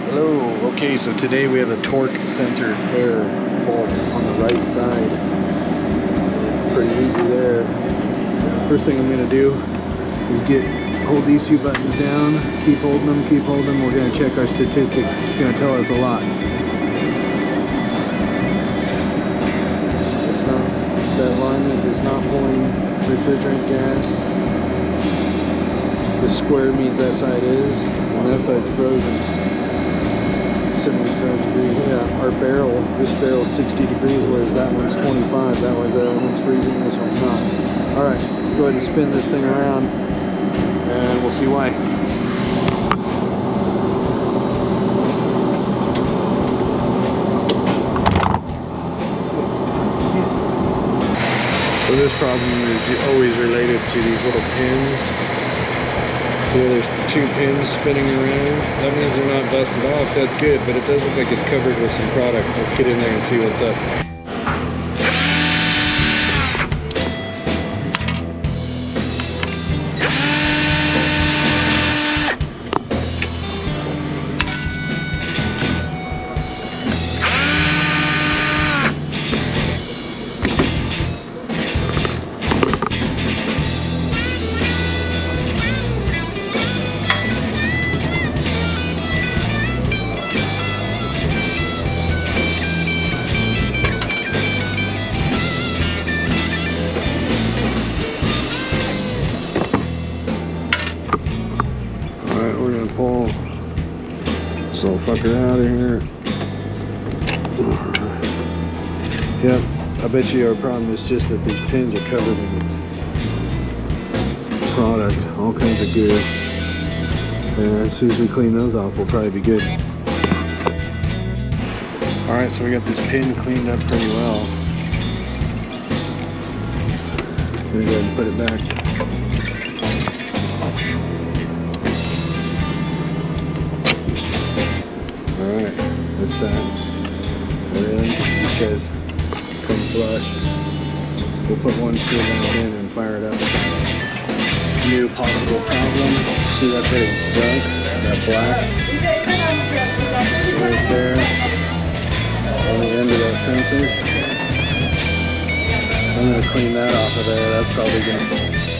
Hello. Okay, so today we have a torque sensor error fault on the right side. Pretty easy there. First thing I'm going to do is hold these two buttons down, keep holding them. We're going to check our statistics. It's going to tell us a lot. That alignment is not pulling refrigerant gas. The square means that side is, and that side's frozen. 75 degrees. Yeah, our barrel, this barrel is 60 degrees, whereas that one's 25. That one's freezing, this one's not. Alright, let's go ahead and spin this thing around, and we'll see why. So this problem is always related to these little pins. So there's two pins spinning around. That means they're not busted off. That's good, but it does look like it's covered with some product. Let's get in there and see what's up. Alright, we're gonna pull this little fucker out of here. Yep, I bet you our problem is just that these pins are covered in product, all kinds of goo. And as soon as we clean those off, we'll probably be good. Alright, so we got this pin cleaned up pretty well. I'm gonna go ahead and put it back. Alright, that's that. And these guys come flush. We'll put one screw back in and fire it up. New possible problem. See that big dunk? That black? Right there. On the end of that sensor. I'm going to clean that off of there. That's probably going to